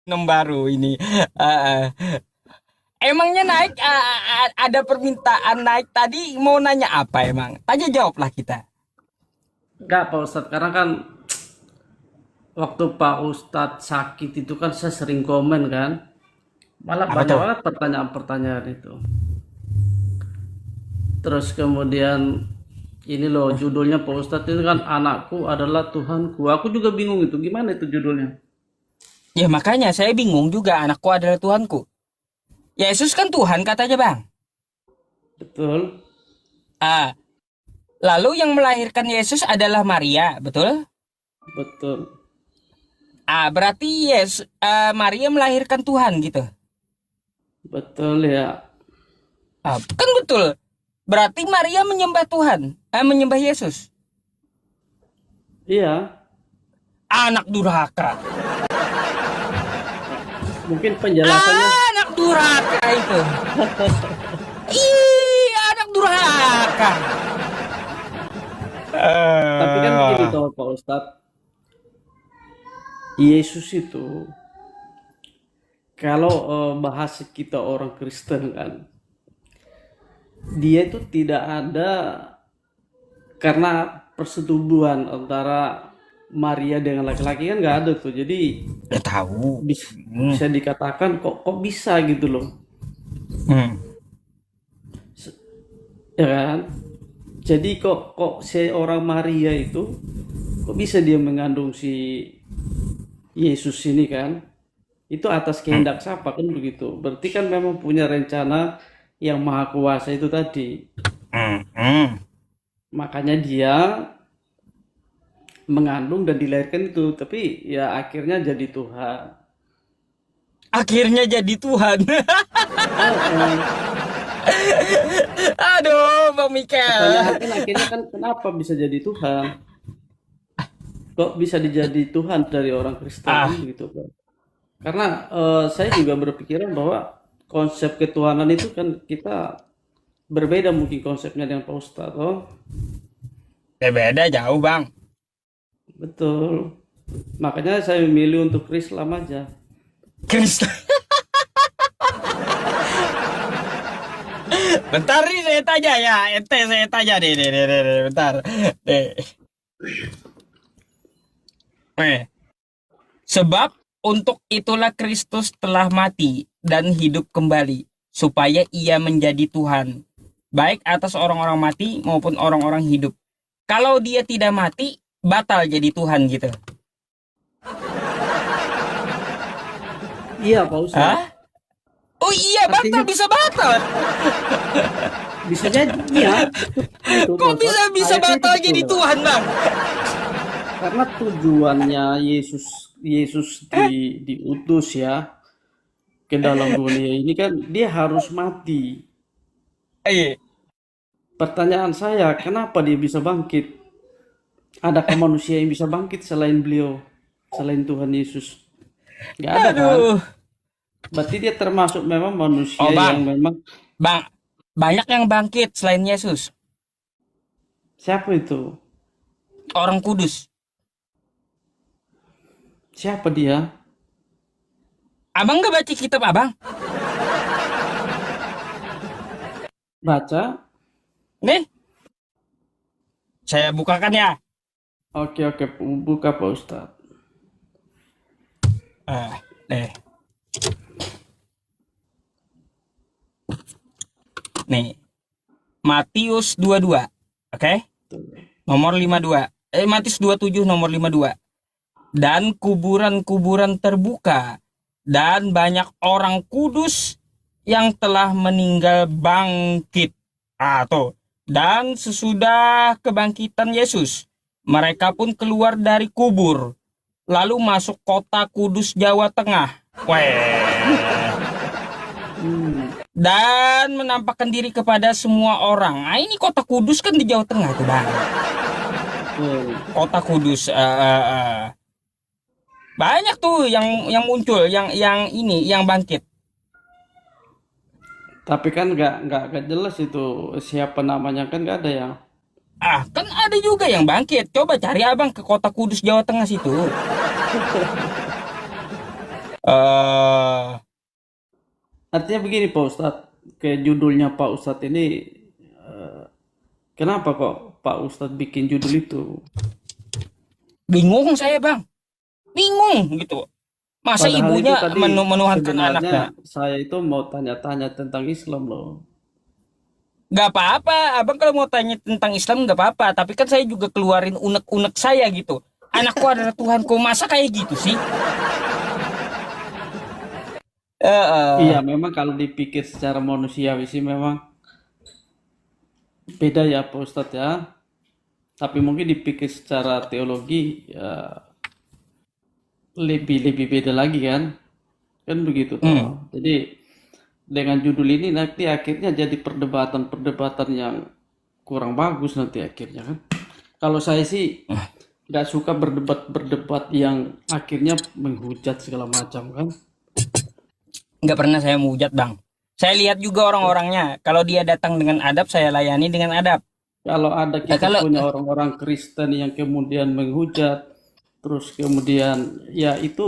Nem baru ini. Eh, Emangnya naik ada permintaan naik tadi mau nanya apa emang? Tanya jawablah kita. Enggak Pak Ustadz, karena kan waktu Pak Ustadz sakit itu kan saya sering komen kan. Malah Apa banyak tuh? banget pertanyaan-pertanyaan itu. Terus kemudian ini loh judulnya Pak Ustadz ini kan anakku adalah Tuhanku. Aku juga bingung itu gimana itu judulnya. Ya makanya saya bingung juga anakku adalah Tuhanku. Yesus kan Tuhan katanya bang. Betul, Ah, lalu yang melahirkan Yesus adalah Maria, betul? betul, Berarti Maria melahirkan Tuhan gitu. betul ya. Kan betul. Berarti Maria menyembah Tuhan, menyembah Yesus. Iya, Anak durhaka. mungkin penjelasannya. Anak durhaka itu. Ih, anak durhaka. Tapi kan begini Eh, toh Pak Ustadz, Yesus itu kalau bahasa kita orang Kristen kan, dia itu tidak ada karena persetubuhan antara Maria dengan laki-laki kan nggak ada tuh. Jadi Udah tahu. Hmm. bisa dikatakan kok bisa gitu loh, Hmm. ya kan? Jadi kok seorang Maria itu kok bisa dia mengandung si Yesus ini kan? Itu atas Hmm. kehendak siapa kan begitu. Berarti kan memang punya rencana yang maha kuasa itu tadi. Hmm. Hmm. Makanya dia mengandung dan dilahirkan itu. Tapi ya akhirnya jadi Tuhan. Akhirnya jadi Tuhan. Oh, Aduh, Bang pertanyaan Mikel. kan akhirnya kan kenapa bisa jadi Tuhan? Kok bisa dijadi Tuhan dari orang Kristen kan Ah, begitu kan? Karena saya juga berpikiran bahwa konsep ketuhanan itu kan kita berbeda mungkin konsepnya dengan Pak Ustadz. Oh, beda jauh, Bang. betul. Makanya saya memilih untuk Islam aja. Kristen. Bentar nih saya tanya ya, ente saya tanya nih, bentar. Nih. Nih. Sebab untuk itulah Kristus telah mati dan hidup kembali, supaya ia menjadi Tuhan, baik atas orang-orang mati maupun orang-orang hidup. Kalau dia tidak mati, batal jadi Tuhan gitu. Iya Pak Ustadz. Hah? Oh iya, batal, Artinya bisa batal. bisa jadi ya. Itu Pak Kok Ustadz. bisa Ayatnya itu batal betul jadi loh. Tuhan, Bang? Karena tujuannya Yesus Yesus diutus ya ke dalam dunia ini kan dia harus mati. Iya. Pertanyaan saya, kenapa dia bisa bangkit? Adakah manusia yang bisa bangkit selain beliau? Selain Tuhan Yesus? Nggak ada kan? Aduh. Berarti dia termasuk memang manusia Oh, yang Bang. memang Bang, banyak yang bangkit selain Yesus. siapa itu? Orang kudus. Siapa dia? Abang gak baca kitab abang? Baca? Nih, saya bukakan ya. Oke oke buka Pak Ustadz. Nih, nih. Matius 22. Oke? Nomor 52. Matius 27 nomor 52. Dan kuburan-kuburan terbuka dan banyak orang kudus yang telah meninggal bangkit. Tuh. Dan sesudah kebangkitan Yesus, mereka pun keluar dari kubur, lalu masuk kota Kudus Jawa Tengah. Weh. Hmm, Dan menampakkan diri kepada semua orang. Ini kota Kudus kan di Jawa Tengah tuh, Bang. betul. Kota Kudus. Banyak tuh yang muncul, yang bangkit. Tapi kan nggak jelas itu siapa namanya kan nggak ada ya. Kan ada juga yang bangkit. Coba cari abang ke kota Kudus Jawa Tengah situ. Eh, Artinya begini Pak Ustadz, ke judulnya Pak Ustadz ini, eh, kenapa kok Pak Ustadz bikin judul itu? Bingung saya bang, bingung gitu. Masa Padahal itu ibunya tadi menuhankan sebenarnya anaknya? saya itu mau tanya-tanya tentang Islam loh. Gak apa-apa, abang kalau mau tanya tentang Islam gak apa-apa. Tapi kan saya juga keluarin unek-unek saya gitu. Anakku adalah Tuhanku, masa kayak gitu sih? Iya, Eh, memang kalau dipikir secara manusiawi sih memang beda ya Pak Ustadz ya. Tapi mungkin dipikir secara teologi ya lebih lebih beda lagi kan. Kan begitu hmm. toh. Jadi dengan judul ini nanti akhirnya jadi perdebatan-perdebatan yang kurang bagus nanti akhirnya kan. Kalau saya sih nggak suka berdebat-berdebat yang akhirnya menghujat segala macam kan. Nggak pernah saya menghujat bang. Saya lihat juga orang-orangnya. Kalau dia datang dengan adab, saya layani dengan adab. Kalau ada kita Kalau punya orang-orang Kristen yang kemudian menghujat, terus kemudian ya itu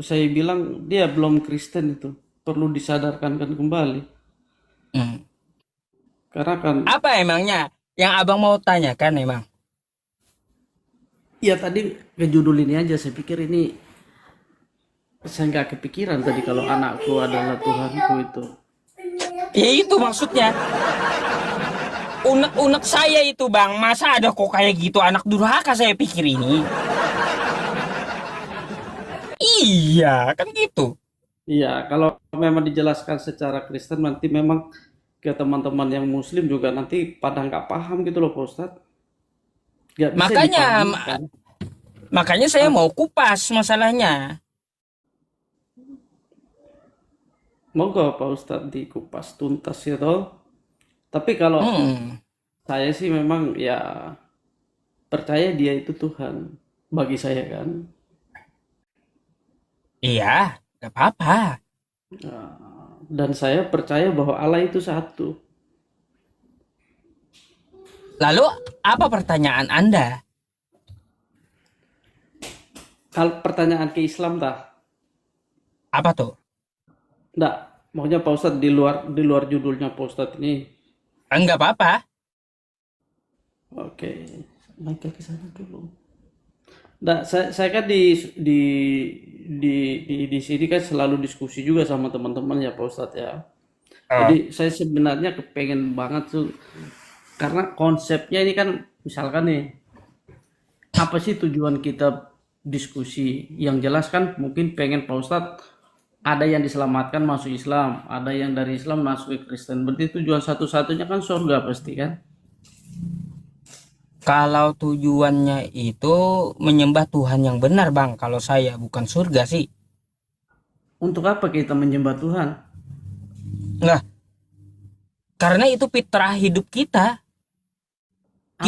saya bilang dia belum Kristen itu perlu disadarkan kan kembali. hmm, Karena kan apa emangnya yang abang mau tanyakan emang? ya tadi ke judul ini aja saya pikir ini saya nggak kepikiran tadi kalau anakku adalah Tuhanku itu. Ya itu maksudnya. Unek-unek saya itu bang. Masa ada kok kayak gitu anak durhaka saya pikir ini. Iya kan gitu. Iya, kalau memang dijelaskan secara Kristen nanti memang ke teman-teman yang Muslim juga nanti pada nggak paham gitu loh Pak Ustadz. Nggak bisa Makanya dipahami kan. makanya saya mau kupas masalahnya. Monggo Pak Ustadz dikupas tuntas ya toh. Tapi kalau Hmm, saya sih memang ya percaya dia itu Tuhan bagi saya kan. iya, gak apa-apa. Dan saya percaya bahwa Allah itu satu. Lalu apa pertanyaan Anda? Kalau pertanyaan ke Islam tah, Apa tuh? enggak, maksudnya Pak Ustadz di luar judulnya Pak Ustadz ini. Enggak apa-apa. Oke, naik ke sana dulu. Nah, saya kan di sini kan selalu diskusi juga sama teman-teman ya Pak Ustadz ya. Oh, Jadi saya sebenarnya kepengen banget tuh karena konsepnya ini kan misalkan nih apa sih tujuan kita diskusi? Yang jelas kan mungkin pengen Pak Ustadz ada yang diselamatkan masuk Islam, ada yang dari Islam masuk ke Kristen. Berarti tujuan satu-satunya kan surga pasti kan? kalau tujuannya itu menyembah Tuhan yang benar, Bang. Kalau saya bukan surga sih. Untuk apa kita menyembah Tuhan? Enggak, karena itu fitrah hidup kita.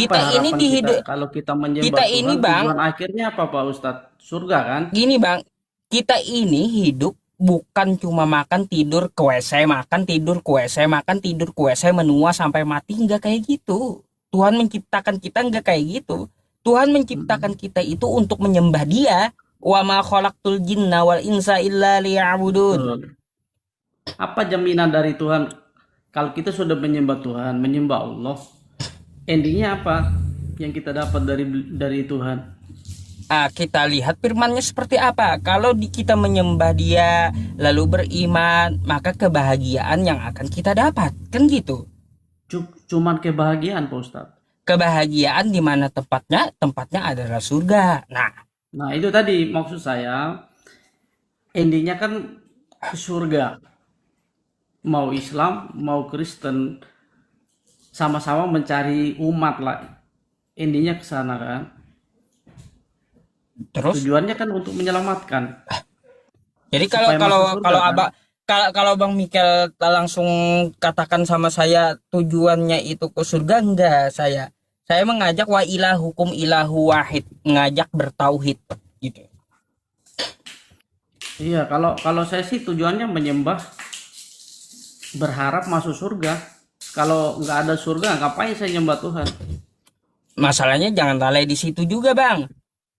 Apa Kita ini harapan kita dihidup kalau kita menyembah kita ini, Tuhan Bang. tujuan akhirnya apa Pak Ustadz? Surga kan? Gini, Bang. Kita ini hidup bukan cuma makan tidur ke WC, makan tidur ke WC, makan tidur ke WC, menua sampai mati, enggak kayak gitu. Tuhan menciptakan kita enggak kayak gitu. Tuhan Hmm. menciptakan kita itu untuk menyembah Dia. Wa ma khalaqtul jinna wal insa illa liya'budun. Betul. Apa jaminan dari Tuhan kalau kita sudah menyembah Tuhan, menyembah Allah, endingnya apa yang kita dapat dari Tuhan? Ah, kita lihat firman-Nya seperti apa. Kalau kita menyembah Dia lalu beriman, maka kebahagiaan yang akan kita dapat. Kan gitu. Cuman kebahagiaan Pak Ustadz. Kebahagiaan di mana tempatnya? Tempatnya adalah surga. Nah, Nah itu tadi maksud saya endingnya kan ke surga. Mau Islam, mau Kristen, sama-sama mencari umat lah. Endingnya ke sana kan. terus Tujuannya kan untuk menyelamatkan jadi kalau supaya kalau masuk surga kalau kan. abang kalau Bang Mikel langsung katakan sama saya tujuannya itu ke surga, enggak. Saya mengajak wa ilahukum ilahu wahid, mengajak bertauhid gitu. Iya, kalau kalau saya sih tujuannya menyembah, berharap masuk surga. Kalau nggak ada surga, ngapain saya nyembah Tuhan? Masalahnya jangan lalai di situ juga, Bang.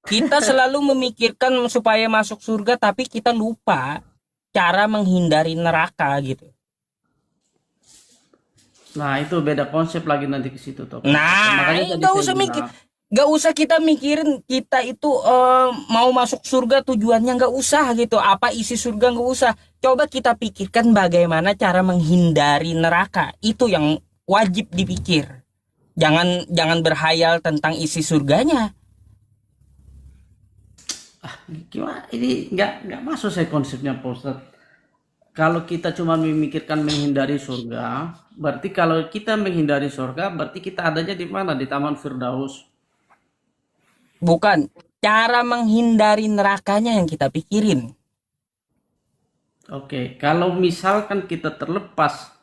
Kita selalu memikirkan supaya masuk surga, tapi kita lupa cara menghindari neraka gitu. Nah, itu beda konsep lagi nanti ke situ toh Pak Ustadz. Nah, Makanya tadi nggak saya usah mikir, bilang, nggak usah kita mikirin kita itu mau masuk surga tujuannya, nggak usah gitu. Apa isi surga, nggak usah. Coba kita pikirkan bagaimana cara menghindari neraka. Itu yang wajib dipikir. Jangan berhayal tentang isi surganya. gimana ini nggak masuk saya konsepnya Pak Ustadz. Kalau kita cuma memikirkan menghindari surga, berarti kalau kita menghindari surga, berarti kita adanya di mana? Di Taman Firdaus. Bukan cara menghindari nerakanya yang kita pikirin. Oke, kalau misalkan kita terlepas,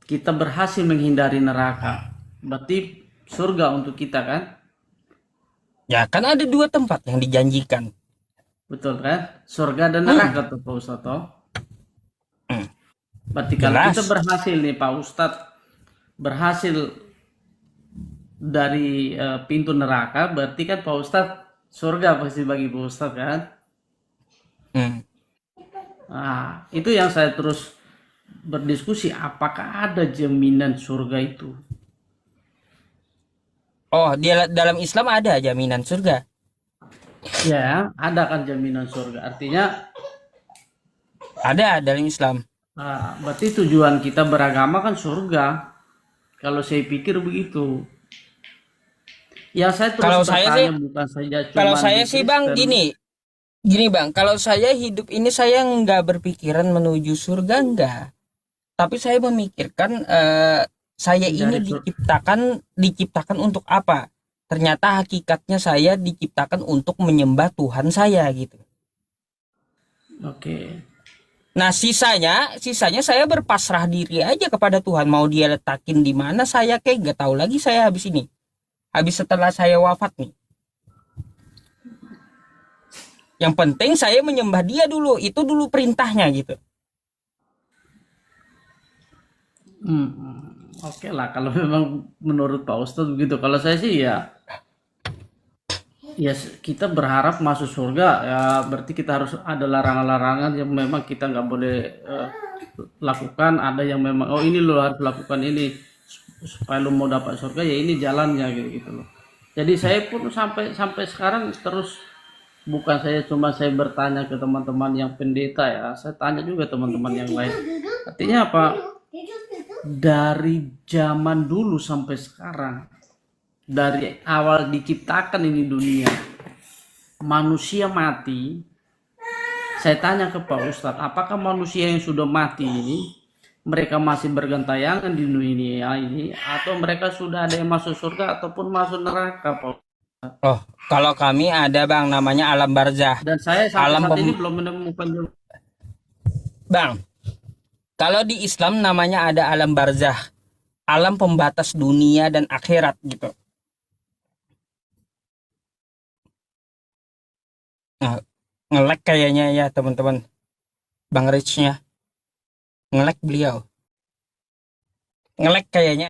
kita berhasil menghindari neraka, berarti surga untuk kita kan? Ya kan ada dua tempat yang dijanjikan. Betul kan? Surga dan neraka tuh Pak Ustadz toh. Hmm, Berarti kalau Jelas. kita berhasil nih Pak Ustadz, berhasil dari pintu neraka, berarti kan Pak Ustadz surga pasti bagi Pak Ustadz kan? Hmm. Nah, itu yang saya terus berdiskusi, apakah ada jaminan surga itu? Oh, dalam Islam ada jaminan surga. Ya, ada kan jaminan surga. Artinya, Ada dalam Islam. berarti tujuan kita beragama kan surga. Kalau saya pikir begitu. Ya, saya terus Kalau saya sih, bertanya bukan saja kalau cuman saya di sih Bang, Kristen. gini Bang. Kalau saya hidup ini saya nggak berpikiran menuju surga, enggak. Tapi saya memikirkan saya ini Dari surga. diciptakan untuk apa? Ternyata hakikatnya saya diciptakan untuk menyembah Tuhan saya gitu. Oke. Nah, sisanya saya berpasrah diri aja kepada Tuhan. Mau dia letakin di mana saya kayak nggak tahu lagi saya habis ini. Habis setelah saya wafat nih. Yang penting saya menyembah dia dulu. Itu dulu perintahnya gitu. Oke lah, kalau memang menurut Pak Ustadz begitu. Kalau saya sih ya kita berharap masuk surga ya, berarti kita harus ada larangan-larangan yang memang kita nggak boleh lakukan. Ada yang memang oh ini lo harus lakukan ini supaya lo mau dapat surga, ya ini jalannya gitu loh. Jadi saya pun sampai sampai sekarang terus, bukan saya cuma saya bertanya ke teman-teman yang pendeta ya, saya tanya juga teman-teman yang lain. Artinya apa? Dari zaman dulu sampai sekarang, dari awal diciptakan ini dunia, manusia mati. Saya tanya ke Pak Ustadz, apakah manusia yang sudah mati ini mereka masih bergentayangan di dunia ini, atau mereka sudah ada yang masuk surga ataupun masuk neraka, Pak? Oh, kalau kami ada Bang namanya alam barzah. Dan saya sampai Alam saat ini pem- belum menemukan juga. Bang, kalau di Islam namanya ada alam barzah. Alam pembatas dunia dan akhirat gitu. Nah, ngelek kayaknya ya teman-teman. Bang Rich-nya ngelek beliau. Ngelek kayaknya.